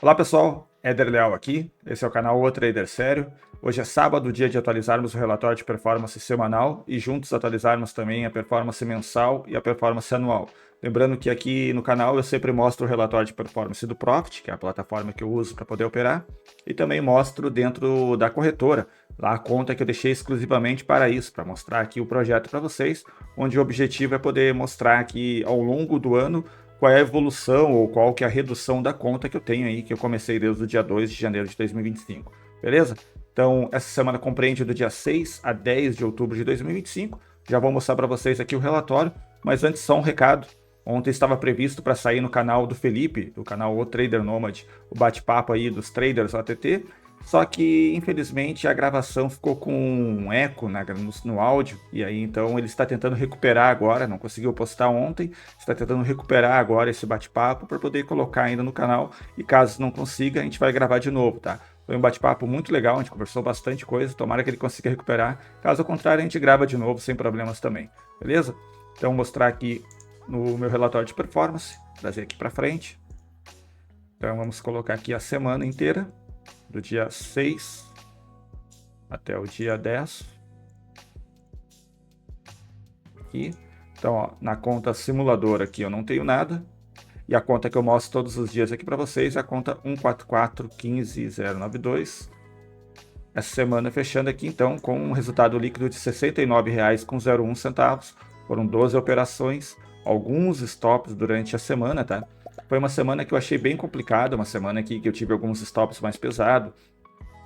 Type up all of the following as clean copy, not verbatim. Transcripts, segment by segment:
Olá pessoal, Éder Leal aqui, esse é o canal O Trader Sério. Hoje é sábado, dia de atualizarmos o relatório de performance semanal e juntos atualizarmos também a performance mensal e a performance anual. Lembrando que aqui no canal eu sempre mostro o relatório de performance do Profit, que é a plataforma que eu uso para poder operar, e também mostro dentro da corretora, lá a conta que eu deixei exclusivamente para isso, para mostrar aqui o projeto para vocês, onde o objetivo é poder mostrar aqui ao longo do ano qual é a evolução ou qual que é a redução da conta que eu tenho aí, que eu comecei desde o dia 2 de janeiro de 2025, beleza? Então, essa semana compreende do dia 6 a 10 de outubro de 2025, já vou mostrar para vocês aqui o relatório, mas antes só um recado. Ontem estava previsto para sair no canal do Felipe, do canal O Trader Nomad, o bate-papo aí dos traders OTT, só que infelizmente a gravação ficou com um eco no áudio, e aí então ele está tentando recuperar agora, não conseguiu postar ontem, está tentando recuperar agora esse bate-papo para poder colocar ainda no canal, e caso não consiga, a gente vai gravar de novo, tá? Foi um bate-papo muito legal, a gente conversou bastante coisa, tomara que ele consiga recuperar, caso contrário a gente grava de novo sem problemas também, beleza? Então vou mostrar aqui no meu relatório de performance, trazer aqui para frente. Então vamos colocar aqui a semana inteira, do dia 6 até o dia 10. Aqui. Então, ó, na conta simuladora aqui eu não tenho nada. E a conta que eu mostro todos os dias aqui para vocês é a conta 14415092. Essa semana fechando aqui então com um resultado líquido de R$ 69,01. Foram 12 operações, alguns stops durante a semana, tá? Foi uma semana que eu achei bem complicada, uma semana aqui que eu tive alguns stops mais pesados.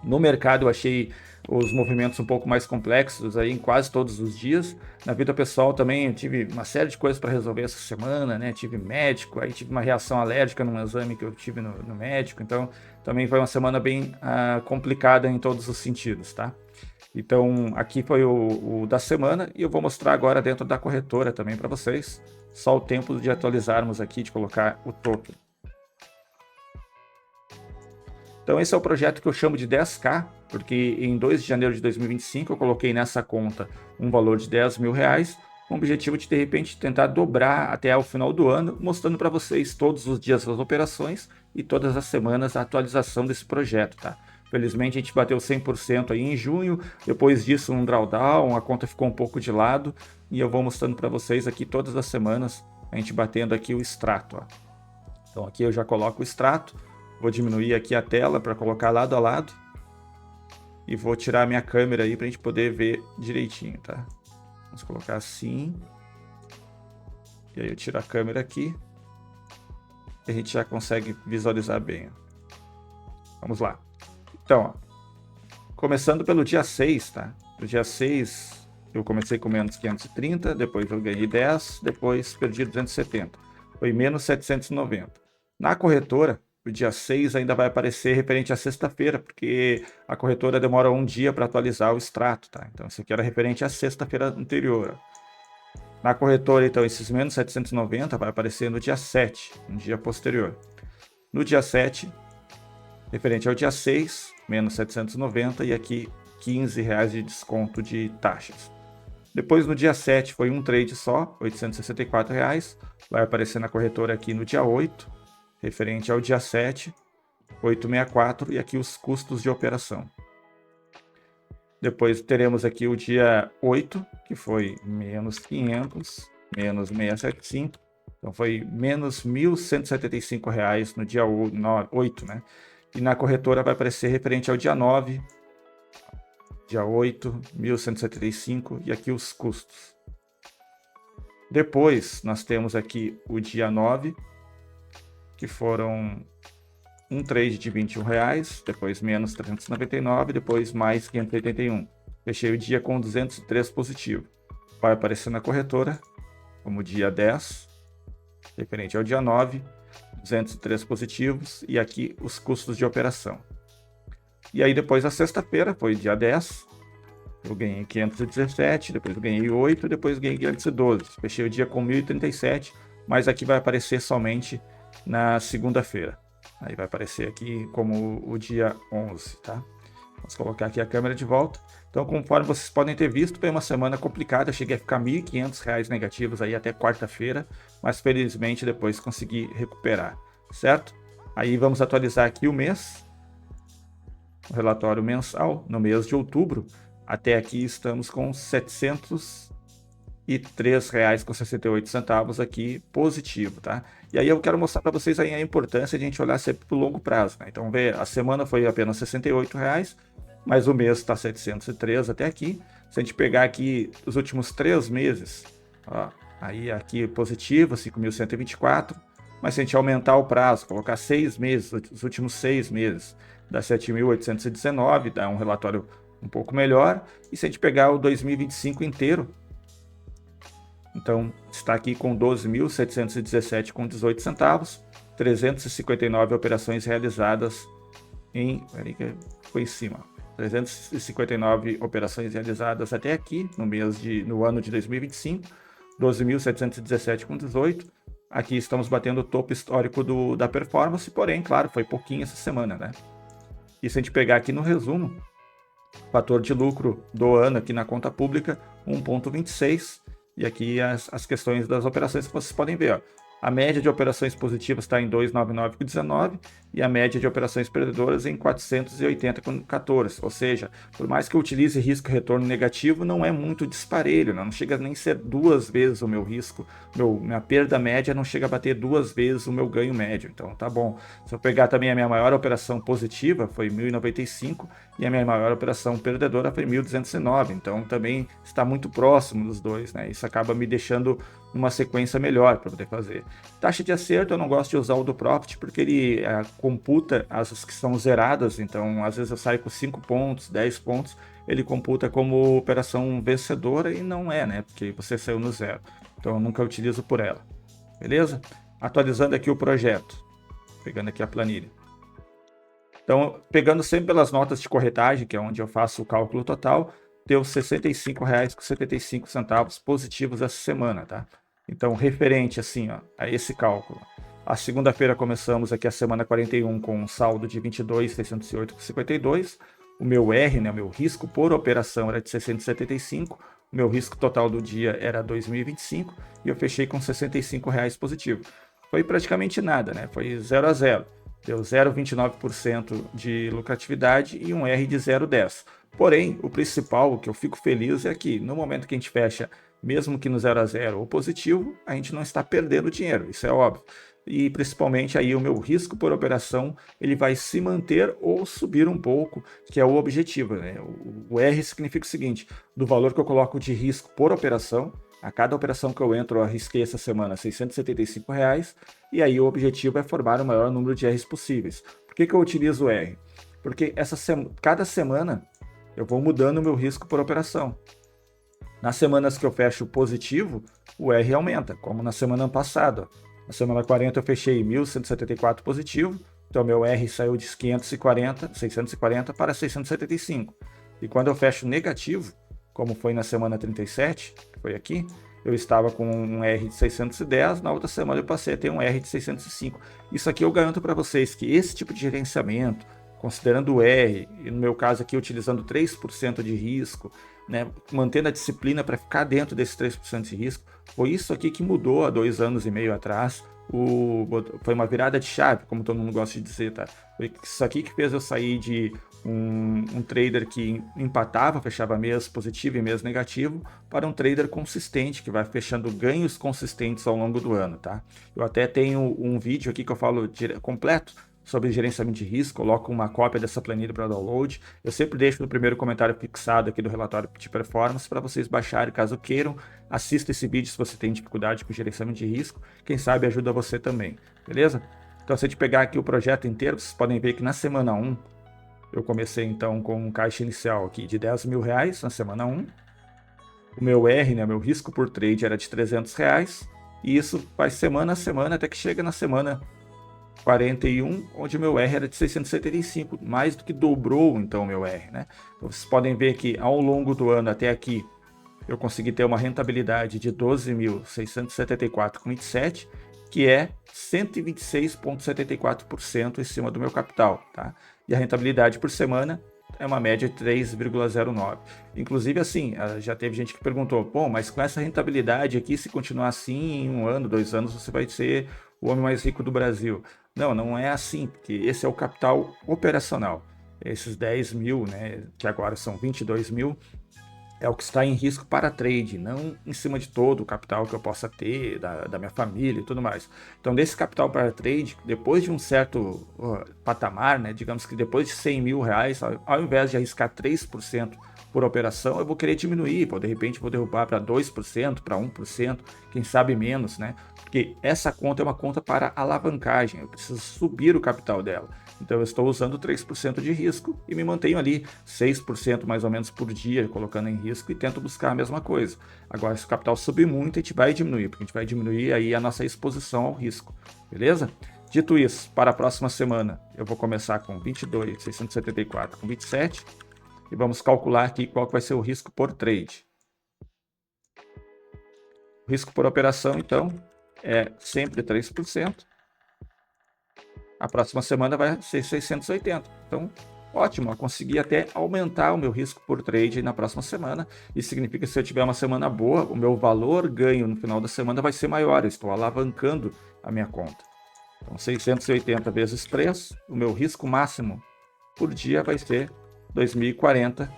No mercado eu achei os movimentos um pouco mais complexos aí em quase todos os dias. Na vida pessoal também eu tive uma série de coisas para resolver essa semana, né? Tive médico, aí tive uma reação alérgica num exame que eu tive no médico, então também foi uma semana bem complicada em todos os sentidos, tá? Então aqui foi o da semana e eu vou mostrar agora dentro da corretora também para vocês. Só o tempo de atualizarmos aqui, de colocar o token. Então esse é o projeto que eu chamo de 10K, porque em 2 de janeiro de 2025 eu coloquei nessa conta um valor de R$ 10.000, com o objetivo de repente tentar dobrar até o final do ano, mostrando para vocês todos os dias as operações e todas as semanas a atualização desse projeto, tá? Felizmente a gente bateu 100% aí em junho, depois disso um drawdown, a conta ficou um pouco de lado, e eu vou mostrando para vocês aqui todas as semanas a gente batendo aqui o extrato, ó. Então aqui eu já coloco o extrato. Vou diminuir aqui a tela para colocar lado a lado. E vou tirar a minha câmera aí para a gente poder ver direitinho, tá? Vamos colocar assim. E aí eu tiro a câmera aqui. E a gente já consegue visualizar bem. Vamos lá. Então, ó, começando pelo dia 6, tá? No dia 6 eu comecei com menos 530, depois eu ganhei 10, depois perdi 270. Foi menos 790. Na corretora, o dia 6 ainda vai aparecer referente à sexta-feira, porque a corretora demora um dia para atualizar o extrato, tá? Então, isso aqui era referente à sexta-feira anterior. Na corretora, então, esses menos 790 vai aparecer no dia 7, um dia posterior. No dia 7, referente ao dia 6, menos 790, e aqui R$ 15 de desconto de taxas. Depois, no dia 7, foi um trade só, R$ 864. Vai aparecer na corretora aqui no dia 8, referente ao dia 7, 864, e aqui os custos de operação. Depois teremos aqui o dia 8, que foi menos 500, menos 675, então foi menos R$ 1.175 no dia 8, né? E na corretora vai aparecer referente ao dia 9, dia 8, 1.175, e aqui os custos. Depois nós temos aqui o dia 9, que foram um trade de R$ 21, depois menos 399, depois mais 581. Fechei o dia com 203 positivo. Vai aparecer na corretora como dia 10, referente ao dia 9, 203 positivos, e aqui os custos de operação. E aí depois a sexta-feira foi dia 10, eu ganhei 517, depois eu ganhei 8, depois eu ganhei 512. Fechei o dia com 1.037, mas aqui vai aparecer somente na segunda-feira. Aí vai aparecer aqui como o dia 11, tá? Vamos colocar aqui a câmera de volta. Então, conforme vocês podem ter visto, foi uma semana complicada. Eu cheguei a ficar R$ 1.500 negativos aí até quarta-feira, mas felizmente depois consegui recuperar, certo? Aí vamos atualizar aqui o mês, o relatório mensal, no mês de outubro. Até aqui estamos com R$ 703,68 aqui positivo, tá? E aí eu quero mostrar para vocês aí a importância de a gente olhar sempre para o longo prazo, né? Então, a semana foi apenas R$ 68,00, mas o mês está 703 até aqui. Se a gente pegar aqui os últimos 3 meses, ó, aí aqui positivo, 5.124, mas se a gente aumentar o prazo, colocar 6 meses, os últimos 6 meses, dá 7.819, dá um relatório um pouco melhor. E se a gente pegar o 2025 inteiro, então está aqui com 12.717,18 centavos, 359 operações realizadas em... Peraí que foi em cima. 359 operações realizadas até aqui, no ano de 2025, 12.717,18. Aqui estamos batendo o topo histórico da performance, porém, claro, foi pouquinho essa semana, né? E se a gente pegar aqui no resumo, fator de lucro do ano aqui na conta pública, 1,26. E aqui as questões das operações que vocês podem ver, ó. A média de operações positivas está em 299,19 e a média de operações perdedoras em 480,14. Ou seja, por mais que eu utilize risco e retorno negativo, não é muito disparelho, não chega nem a ser 2 vezes o meu risco. Minha perda média não chega a bater 2 vezes o meu ganho médio. Então tá bom. Se eu pegar também a minha maior operação positiva, foi 1.095, e a minha maior operação perdedora foi 1.209. Então também está muito próximo dos dois, né? Isso acaba me deixando uma sequência melhor para poder fazer. Taxa de acerto, eu não gosto de usar o do Profit porque ele computa as que são zeradas, então às vezes eu saio com 5 pontos, 10 pontos, ele computa como operação vencedora e não é, né? Porque você saiu no zero. Então eu nunca utilizo por ela. Beleza? Atualizando aqui o projeto. Pegando aqui a planilha. Então, pegando sempre pelas notas de corretagem, que é onde eu faço o cálculo total, deu R$ 65,75 positivos essa semana, tá? Então, referente assim, ó, a esse cálculo. A segunda-feira começamos aqui a semana 41 com um saldo de 22.608,52. O meu R, né, o meu risco por operação era de 675. O meu risco total do dia era 2.025 e eu fechei com R$ 65 positivo. Foi praticamente nada, né? Foi 0 a 0. Deu 0,29% de lucratividade e um R de 0,10. Porém, o principal, o que eu fico feliz é que no momento que a gente fecha, mesmo que no 0 a 0 ou positivo, a gente não está perdendo dinheiro, isso é óbvio. E principalmente aí o meu risco por operação, ele vai se manter ou subir um pouco, que é o objetivo, né? O R significa o seguinte, do valor que eu coloco de risco por operação, a cada operação que eu entro, eu arrisquei essa semana R$ 675, e aí o objetivo é formar o maior número de R's possíveis. Por que eu utilizo o R? Porque cada semana eu vou mudando o meu risco por operação. Nas semanas que eu fecho positivo, o R aumenta, como na semana passada. Na semana 40 eu fechei 1.174 positivo, então meu R saiu de 640 para 675. E quando eu fecho negativo, como foi na semana 37, que foi aqui, eu estava com um R de 610, na outra semana eu passei a ter um R de 605. Isso aqui eu garanto para vocês que esse tipo de gerenciamento, considerando o R, e no meu caso aqui utilizando 3% de risco, né, mantendo a disciplina para ficar dentro desses 3% de risco, foi isso aqui que mudou há 2 anos e meio atrás. Foi uma virada de chave, como todo mundo gosta de dizer, tá? Foi isso aqui que fez eu sair de um trader que empatava, fechava mês positivo e mês negativo, para um trader consistente, que vai fechando ganhos consistentes ao longo do ano, tá? Eu até tenho um vídeo aqui que eu falo completo sobre gerenciamento de risco, coloco uma cópia dessa planilha para download. Eu sempre deixo no primeiro comentário fixado aqui do relatório de performance para vocês baixarem caso queiram. Assista esse vídeo se você tem dificuldade com gerenciamento de risco. Quem sabe ajuda você também, beleza? Então, se a gente pegar aqui o projeto inteiro, vocês podem ver que na semana 1, eu comecei então com um caixa inicial aqui de R$ 10.000 na semana 1. O meu R, né, meu risco por trade era de R$ 300. E isso vai semana a semana até que chega na semana 41, onde o meu R era de 675, mais do que dobrou então o meu R, né? Então, vocês podem ver que ao longo do ano até aqui eu consegui ter uma rentabilidade de 12.674,27, que é 126,74% em cima do meu capital, tá? E a rentabilidade por semana é uma média de 3,09. Inclusive, assim, já teve gente que perguntou, bom, mas com essa rentabilidade aqui, se continuar assim, em 1 ano, 2 anos, você vai ser o homem mais rico do Brasil. Não, não é assim, porque esse é o capital operacional. Esses 10 mil, né, que agora são 22 mil, é o que está em risco para trade, não em cima de todo o capital que eu possa ter, da minha família e tudo mais. Então, desse capital para trade, depois de um certo patamar, né, digamos que depois de 100 mil reais, ao invés de arriscar 3% por operação, eu vou querer diminuir, de repente vou derrubar para 2%, para 1%, quem sabe menos, né? Porque essa conta é uma conta para alavancagem, eu preciso subir o capital dela. Então eu estou usando 3% de risco e me mantenho ali 6% mais ou menos por dia, colocando em risco e tento buscar a mesma coisa. Agora, se o capital subir muito, a gente vai diminuir, porque a gente vai diminuir aí a nossa exposição ao risco, beleza? Dito isso, para a próxima semana, eu vou começar com 22.674 com 27 e vamos calcular aqui qual que vai ser o risco por trade. O risco por operação, então, é sempre 3%. A próxima semana vai ser 680. Então, ótimo, eu consegui até aumentar o meu risco por trade na próxima semana. Isso significa que se eu tiver uma semana boa, o meu valor ganho no final da semana vai ser maior. Eu estou alavancando a minha conta. Então, 680 vezes 3, o meu risco máximo por dia vai ser 2.040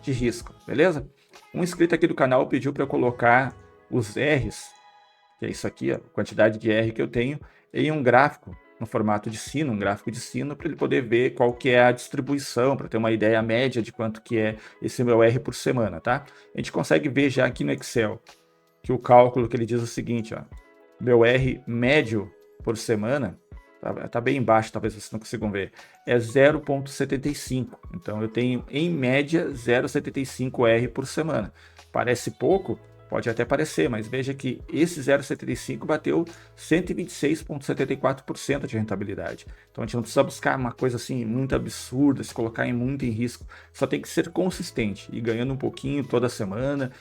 de risco, beleza? Um inscrito aqui do canal pediu para eu colocar os R's, que é isso aqui, a quantidade de R que eu tenho, em um gráfico no formato de sino, um gráfico de sino, para ele poder ver qual que é a distribuição, para ter uma ideia média de quanto que é esse meu R por semana, tá? A gente consegue ver já aqui no Excel que o cálculo que ele diz o seguinte, ó, meu R médio por semana, tá bem embaixo, talvez vocês não consigam ver, é 0,75. Então eu tenho em média 0,75 R por semana. Parece pouco? Pode até parecer, mas veja que esse 0,75 bateu 126,74% de rentabilidade. Então a gente não precisa buscar uma coisa assim muito absurda, se colocar muito em risco. Só tem que ser consistente e ganhando um pouquinho toda semana,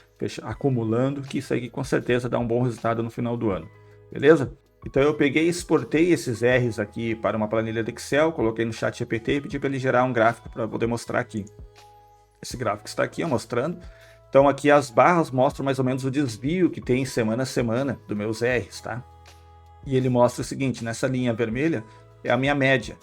acumulando, que isso aí com certeza dá um bom resultado no final do ano. Beleza? Então eu peguei e exportei esses R's aqui para uma planilha de Excel, coloquei no chat GPT e pedi para ele gerar um gráfico para poder mostrar aqui. Esse gráfico está aqui, ó, mostrando. Então aqui as barras mostram mais ou menos o desvio que tem semana a semana dos meus R's, tá? E ele mostra o seguinte, nessa linha vermelha é a minha média,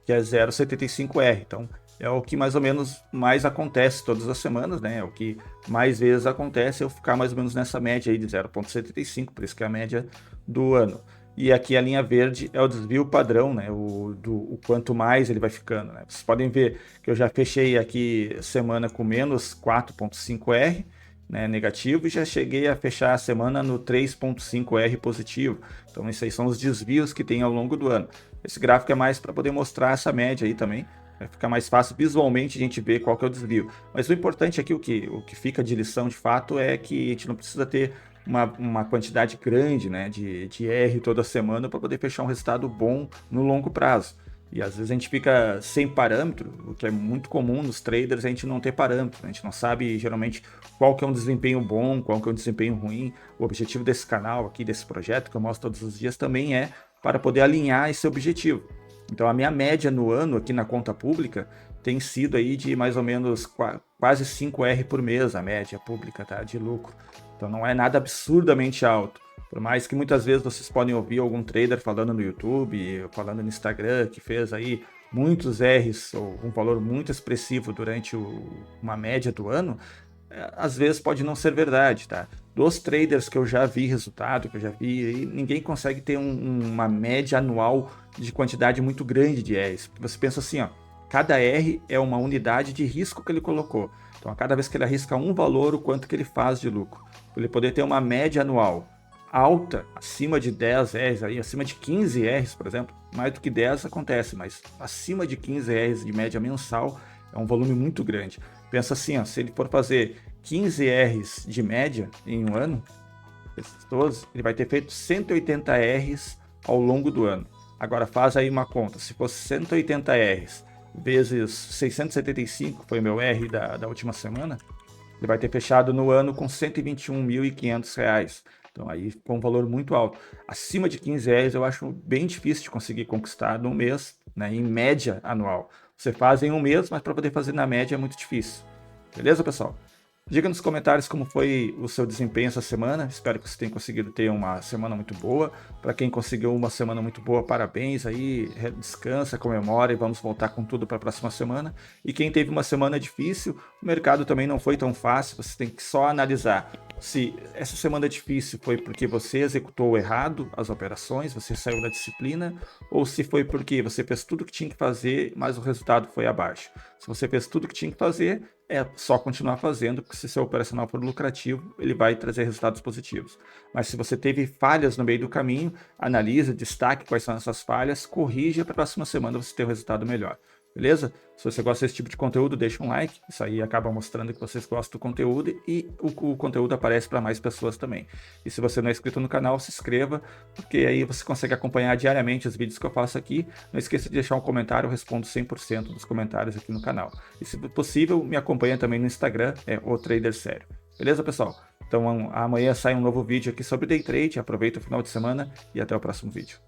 que é 0,75R. Então é o que mais ou menos mais acontece todas as semanas, né? É o que mais vezes acontece eu ficar mais ou menos nessa média aí de 0,75, por isso que é a média do ano. E aqui a linha verde é o desvio padrão, né? O quanto mais ele vai ficando, né? Vocês podem ver que eu já fechei aqui semana com menos 4,5R, né, negativo, e já cheguei a fechar a semana no 3,5R positivo. Então esses aí são os desvios que tem ao longo do ano. Esse gráfico é mais para poder mostrar essa média aí também. Vai ficar mais fácil visualmente a gente ver qual que é o desvio. Mas o importante aqui, o que fica de lição de fato, é que a gente não precisa ter uma quantidade grande, né, de R toda semana para poder fechar um resultado bom no longo prazo. E às vezes a gente fica sem parâmetro, o que é muito comum nos traders, a gente não ter parâmetro. A gente não sabe geralmente qual que é um desempenho bom, qual que é um desempenho ruim. O objetivo desse canal aqui, desse projeto que eu mostro todos os dias, também é para poder alinhar esse objetivo. Então a minha média no ano aqui na conta pública tem sido aí de mais ou menos quase 5R por mês, a média pública, tá, de lucro. Então não é nada absurdamente alto. Por mais que muitas vezes vocês podem ouvir algum trader falando no YouTube, falando no Instagram, que fez aí muitos R's ou um valor muito expressivo durante uma média do ano, às vezes pode não ser verdade, tá? Dos traders que eu já vi resultado, que eu já vi, ninguém consegue ter uma média anual de quantidade muito grande de R's. Você pensa assim, ó, cada R é uma unidade de risco que ele colocou. Então, a cada vez que ele arrisca um valor, o quanto que ele faz de lucro. Para ele poder ter uma média anual alta, acima de 10 R's, aí, acima de 15 R's, por exemplo, mais do que 10 acontece, mas acima de 15 R's de média mensal é um volume muito grande. Pensa assim, ó, se ele for fazer 15 R's de média em um ano, todos, ele vai ter feito 180 R's ao longo do ano. Agora faz aí uma conta, se fosse 180 R's vezes 675, foi o meu R da última semana, ele vai ter fechado no ano com R$ 121.500. Então aí com um valor muito alto. Acima de 15 reais eu acho bem difícil de conseguir conquistar no mês, né, em média anual. Você faz em um mês, mas para poder fazer na média é muito difícil. Beleza, pessoal? Diga nos comentários como foi o seu desempenho essa semana. Espero que você tenha conseguido ter uma semana muito boa. Para quem conseguiu uma semana muito boa, parabéns aí. Descansa, comemora e vamos voltar com tudo para a próxima semana. E quem teve uma semana difícil, o mercado também não foi tão fácil. Você tem que só analisar se essa semana difícil foi porque você executou errado as operações, você saiu da disciplina, ou se foi porque você fez tudo que tinha que fazer, mas o resultado foi abaixo. Se você fez tudo que tinha que fazer, é só continuar fazendo, porque se seu operacional for lucrativo, ele vai trazer resultados positivos. Mas se você teve falhas no meio do caminho, analisa, destaque quais são essas falhas, corrija para a próxima semana você ter um resultado melhor. Beleza? Se você gosta desse tipo de conteúdo, deixa um like. Isso aí acaba mostrando que vocês gostam do conteúdo e o conteúdo aparece para mais pessoas também. E se você não é inscrito no canal, se inscreva, porque aí você consegue acompanhar diariamente os vídeos que eu faço aqui. Não esqueça de deixar um comentário, eu respondo 100% dos comentários aqui no canal. E se possível, me acompanha também no Instagram, é o Trader Sério. Beleza, pessoal? Então amanhã sai um novo vídeo aqui sobre Day Trade. Aproveita o final de semana e até o próximo vídeo.